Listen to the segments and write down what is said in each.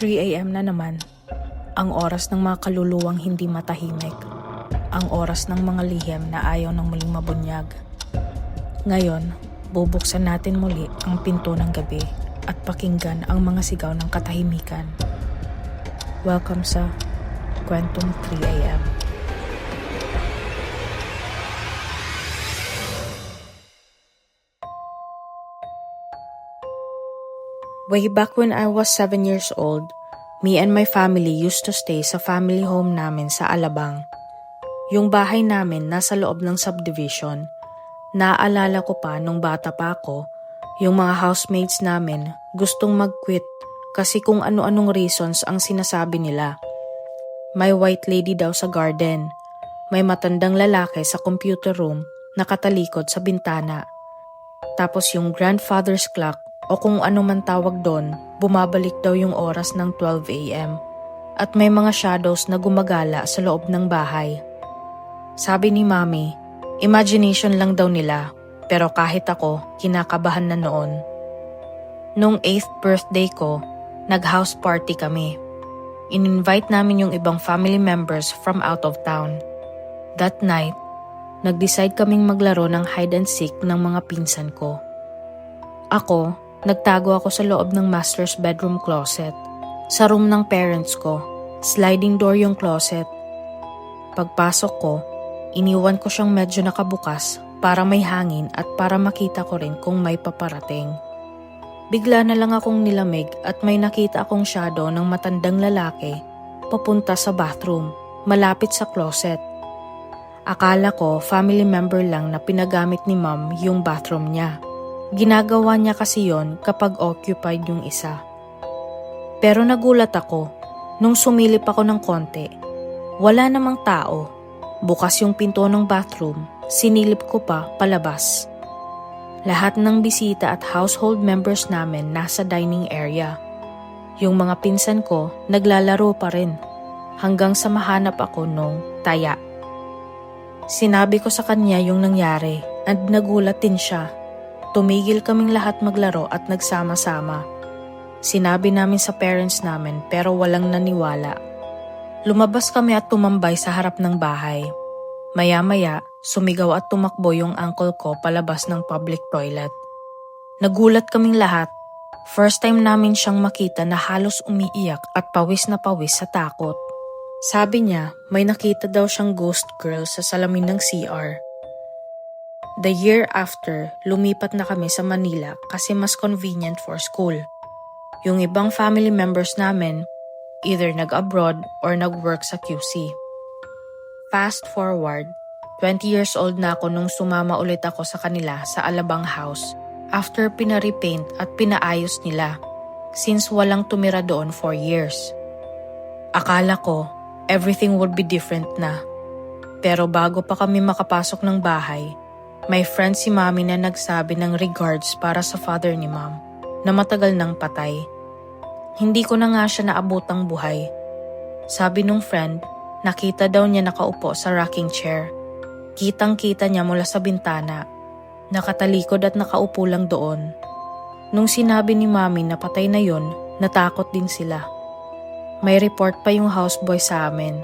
3 a.m. na naman. Ang oras ng mga kaluluwang hindi matahimik. Ang oras ng mga lihim na ayaw ng muling mabunyag. Ngayon, bubuksan natin muli ang pinto ng gabi at pakinggan ang mga sigaw ng katahimikan. Welcome sa Kwentong 3 a.m. Way back when I was 7 years old, me and my family used to stay sa family home namin sa Alabang. Yung bahay namin nasa loob ng subdivision. Naaalala ko pa nung bata pa ako, yung mga housemates namin gustong mag-quit kasi kung ano-anong reasons ang sinasabi nila. May white lady daw sa garden. May matandang lalaki sa computer room nakatalikod sa bintana. Tapos yung grandfather's clock o kung ano man tawag doon, bumabalik daw yung oras ng 12 a.m. At may mga shadows na gumagala sa loob ng bahay. Sabi ni Mami, imagination lang daw nila, pero kahit ako, kinakabahan na noon. Nung 8th birthday ko, nag-house party kami. In-invite namin yung ibang family members from out of town. That night, nag-decide kaming maglaro ng hide and seek ng mga pinsan ko. Ako, nagtago ako sa loob ng master's bedroom closet. Sa room ng parents ko, sliding door yung closet. Pagpasok ko, iniwan ko siyang medyo nakabukas para may hangin at para makita ko rin kung may paparating. Bigla na lang akong nilamig at may nakita akong shadow ng matandang lalaki papunta sa bathroom, malapit sa closet. Akala ko family member lang na pinagamit ni Mom yung bathroom niya. Ginagawa niya kasi yon kapag occupied yung isa. Pero nagulat ako nung sumilip ako ng konti. Wala namang tao. Bukas yung pinto ng bathroom, sinilip ko pa palabas. Lahat ng bisita at household members namin nasa dining area. Yung mga pinsan ko naglalaro pa rin hanggang sa mahanap ako nung taya. Sinabi ko sa kanya yung nangyari at nagulat din siya. Tumigil kaming lahat maglaro at nagsama-sama. Sinabi namin sa parents namin pero walang naniwala. Lumabas kami at tumambay sa harap ng bahay. Maya-maya, sumigaw at tumakbo yung uncle ko palabas ng public toilet. Nagulat kaming lahat. First time namin siyang makita na halos umiiyak at pawis na pawis sa takot. Sabi niya, may nakita daw siyang ghost girl sa salamin ng CR. The year after, lumipat na kami sa Manila kasi mas convenient for school. Yung ibang family members namin, either nag-abroad or nag-work sa QC. Fast forward, 20 years old na ako nung sumama ulit ako sa kanila sa Alabang House after pina-repaint at pinaayos nila since walang tumira doon for years. Akala ko, everything would be different na. Pero bago pa kami makapasok ng bahay, may friend si Mami na nagsabi ng regards para sa father ni Mom na matagal nang patay. Hindi ko na nga siya naabotang buhay. Sabi nung friend, nakita daw niya nakaupo sa rocking chair. Kitang-kita niya mula sa bintana. Nakatalikod at nakaupo lang doon. Nung sinabi ni Mami na patay na yon, natakot din sila. May report pa yung houseboy sa amin.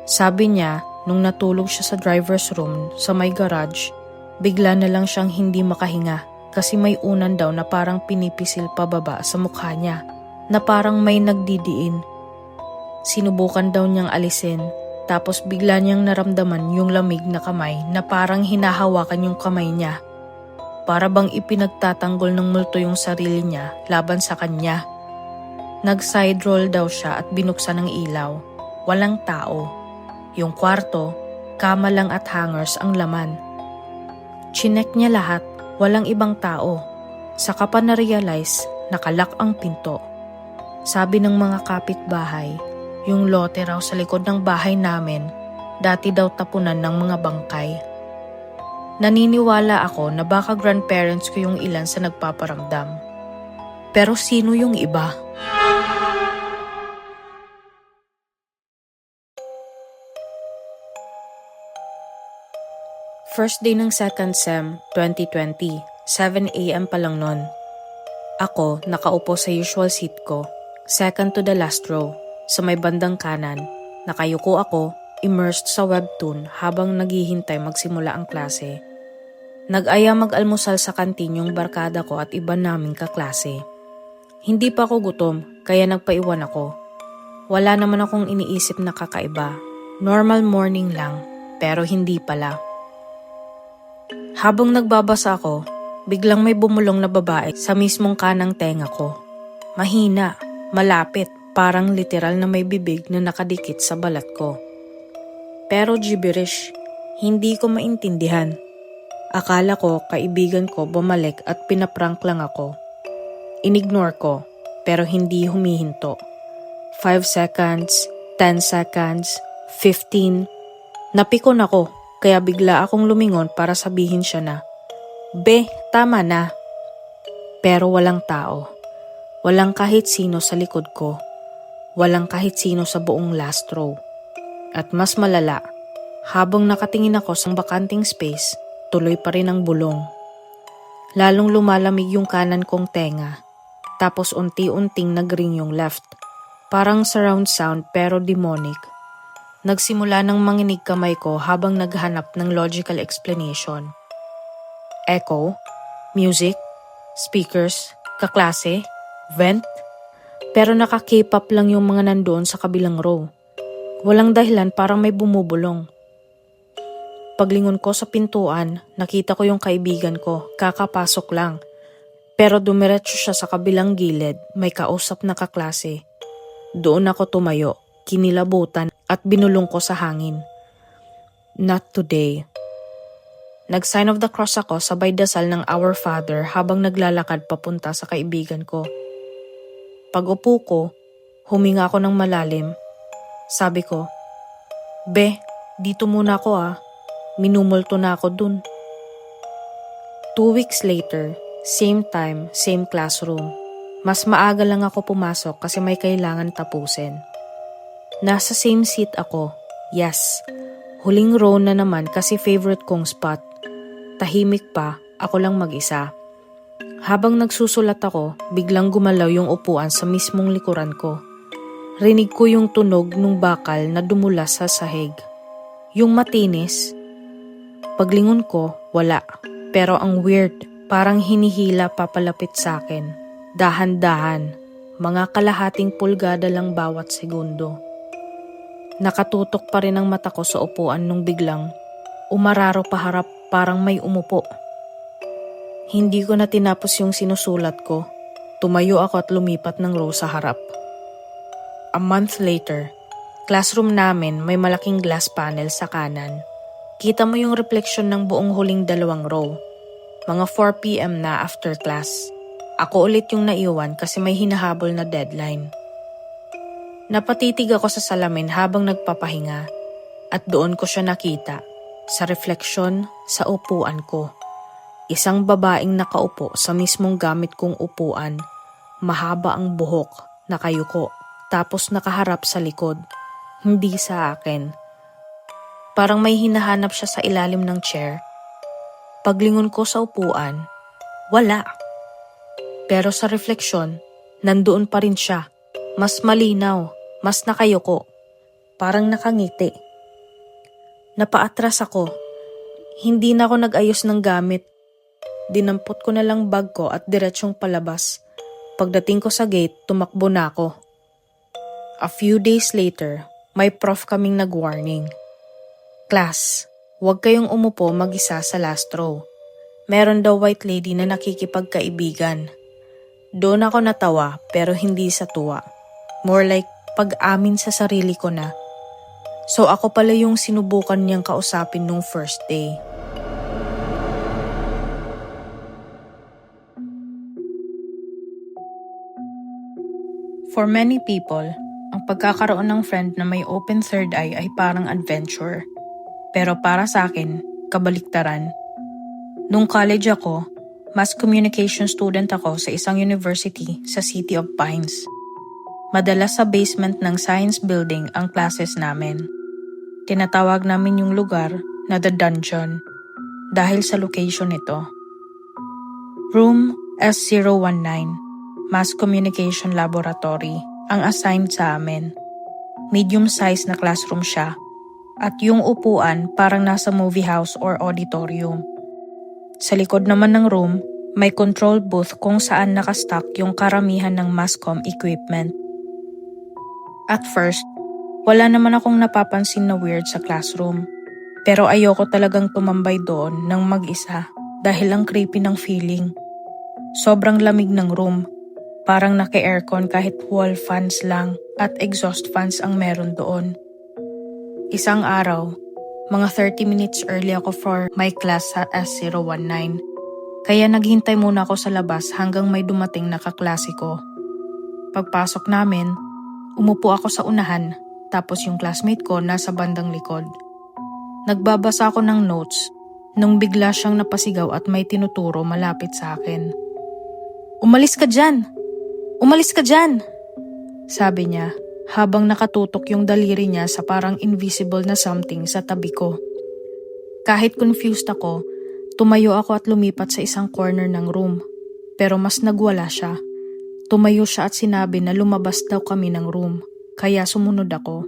Sabi niya, nung natulog siya sa driver's room sa may garage, bigla na lang siyang hindi makahinga kasi may unan daw na parang pinipisil pababa sa mukha niya, na parang may nagdidiin. Sinubukan daw niyang alisin, tapos bigla niyang naramdaman yung lamig na kamay na parang hinahawakan yung kamay niya. Para bang ipinagtatanggol ng multo yung sarili niya laban sa kanya. Nag-side roll daw siya at binuksan ng ilaw. Walang tao. Yung kwarto, kama lang at hangers ang laman. Chinek niya lahat, walang ibang tao. Saka pa na-realize, nakalak ang pinto. Sabi ng mga kapitbahay, yung lote raw sa likod ng bahay namin, dati daw tapunan ng mga bangkay. Naniniwala ako na baka grandparents ko yung ilan sa nagpaparamdam. Pero sino yung iba? First day ng second sem, 2020, 7 a.m. pa lang nun. Ako, nakaupo sa usual seat ko. Second to the last row, sa may bandang kanan, nakayuko ako, immersed sa webtoon habang naghihintay magsimula ang klase. Nag-aya mag-almusal sa kantin yung barkada ko at iba naming kaklase. Hindi pa ako gutom, kaya nagpaiwan ako. Wala naman akong iniisip na kakaiba. Normal morning lang, pero hindi pala. Habang nagbabasa ako, biglang may bumulong na babae sa mismong kanang tenga ko. Mahina, malapit, parang literal na may bibig na nakadikit sa balat ko. Pero gibberish, hindi ko maintindihan. Akala ko kaibigan ko bumalik at pinaprank lang ako. Inignore ko, pero hindi humihinto. 5 seconds, 10 seconds, 15. Napikon ako, kaya bigla akong lumingon para sabihin siya na, "Be, tama na." Pero walang tao. Walang kahit sino sa likod ko. Walang kahit sino sa buong last row. At mas malala, habang nakatingin ako sa bakanting space, tuloy pa rin ang bulong. Lalong lumalamig yung kanan kong tenga. Tapos unti-unting nagring yung left. Parang surround sound pero demonic. Nagsimula ng manginig kamay ko habang naghanap ng logical explanation. Echo, music, speakers, kaklase, vent. Pero naka-K-pop lang yung mga nandoon sa kabilang row. Walang dahilan, parang may bumubulong. Paglingon ko sa pintuan, nakita ko yung kaibigan ko, kakapasok lang. Pero dumiretso siya sa kabilang gilid, may kausap na kaklase. Doon ako tumayo, kinilabutan at binulong ko sa hangin. Not today. Nag-sign of the cross ako sabay dasal ng Our Father habang naglalakad papunta sa kaibigan ko. Pag-upo ko, huminga ako ng malalim. Sabi ko, "Be, dito muna ako ah. Minumulto na ako dun." 2 weeks later, same time, same classroom. Mas maaga lang ako pumasok kasi may kailangan tapusin. Nasa same seat ako. Yes, huling row na naman kasi favorite kong spot. Tahimik pa, ako lang mag-isa. Habang nagsusulat ako, biglang gumalaw yung upuan sa mismong likuran ko. Rinig ko yung tunog ng bakal na dumula sa sahig. Yung matinis. Paglingon ko, wala. Pero ang weird, parang hinihila papalapit sa akin. Dahan-dahan, mga kalahating pulgada lang bawat segundo. Nakatutok pa rin ang mata ko sa upuan nung biglang umararo paharap parang may umupo. Hindi ko na tinapos yung sinusulat ko. Tumayo ako at lumipat ng row sa harap. A month later, classroom namin may malaking glass panel sa kanan. Kita mo yung refleksyon ng buong huling 2 row. Mga 4 p.m. na after class. Ako ulit yung naiwan kasi may hinahabol na deadline. Napatitig ako sa salamin habang nagpapahinga at doon ko siya nakita sa refleksyon sa upuan ko. Isang babaeng nakaupo sa mismong gamit kong upuan. Mahaba ang buhok, nakayuko, tapos nakaharap sa likod. Hindi sa akin. Parang may hinahanap siya sa ilalim ng chair. Paglingon ko sa upuan, wala. Pero sa refleksyon, nandoon pa rin siya. Mas malinaw, mas nakayuko. Parang nakangiti. Napaatras ako. Hindi na ako nag-ayos ng gamit. Dinampot ko na lang bag ko at diretsyong palabas. Pagdating ko sa gate, tumakbo na ako. A few days later, may prof kaming nag-warning. Class, huwag kayong umupo mag-isa sa last row. Meron daw white lady na nakikipagkaibigan. Doon ako natawa pero hindi sa tuwa. More like pag-amin sa sarili ko na. So ako pala yung sinubukan niyang kausapin nung first day. For many people, ang pagkakaroon ng friend na may open third eye ay parang adventure. Pero para sa akin, kabaliktaran. Nung college ako, mass communication student ako sa isang university sa City of Pines. Madalas sa basement ng science building ang classes namin. Tinatawag namin yung lugar na The Dungeon dahil sa location nito. Room S019, Mass Communication Laboratory, ang assigned sa amin. Medium size na classroom siya at yung upuan parang nasa movie house or auditorium. Sa likod naman ng room, may control booth kung saan nakastock yung karamihan ng masscom equipment. At first, wala naman akong napapansin na weird sa classroom. Pero ayoko talagang tumambay doon ng mag-isa dahil ang creepy ng feeling. Sobrang lamig ng room, parang naka-aircon kahit wall fans lang at exhaust fans ang meron doon. Isang araw, mga 30 minutes early ako for my class sa S019. Kaya naghintay muna ako sa labas hanggang may dumating na kaklase ko. Pagpasok namin, umupo ako sa unahan tapos yung classmate ko nasa bandang likod. Nagbabasa ako ng notes nung bigla siyang napasigaw at may tinuturo malapit sa akin. "Umalis ka dyan! Umalis ka dyan!" sabi niya habang nakatutok yung daliri niya sa parang invisible na something sa tabi ko. Kahit confused ako, tumayo ako at lumipat sa isang corner ng room. Pero mas nagwala siya. Tumayo siya at sinabi na lumabas daw kami ng room, kaya sumunod ako.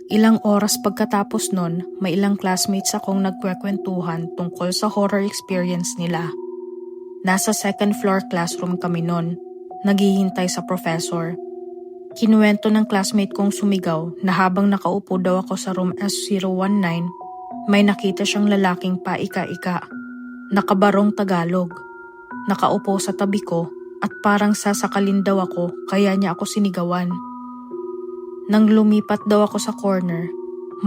Ilang oras pagkatapos nun, may ilang classmates akong nagkwekwentuhan tungkol sa horror experience nila. Nasa second floor classroom kami nun, naghihintay sa professor. Kinuwento ng classmate kong sumigaw na habang nakaupo daw ako sa room S019, may nakita siyang lalaking paika-ika, nakabarong Tagalog. Nakaupo sa tabi ko at parang sasakalin daw ako kaya niya ako sinigawan. Nang lumipat daw ako sa corner,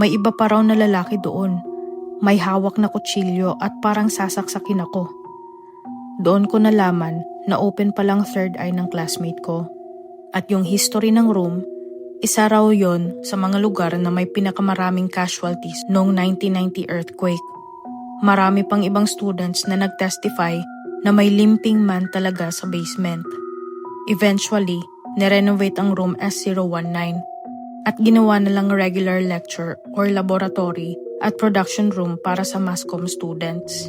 may iba pa raw na lalaki doon. May hawak na kutsilyo at parang sasaksakin ako. Doon ko nalaman na open palang third eye ng classmate ko. At yung history ng room, isa raw yon sa mga lugar na may pinakamaraming casualties noong 1990 earthquake. Marami pang ibang students na nagtestify na may limping man talaga sa basement. Eventually, nirenovate ang room S019. At ginawa na lang regular lecture or laboratory at production room para sa masscom students.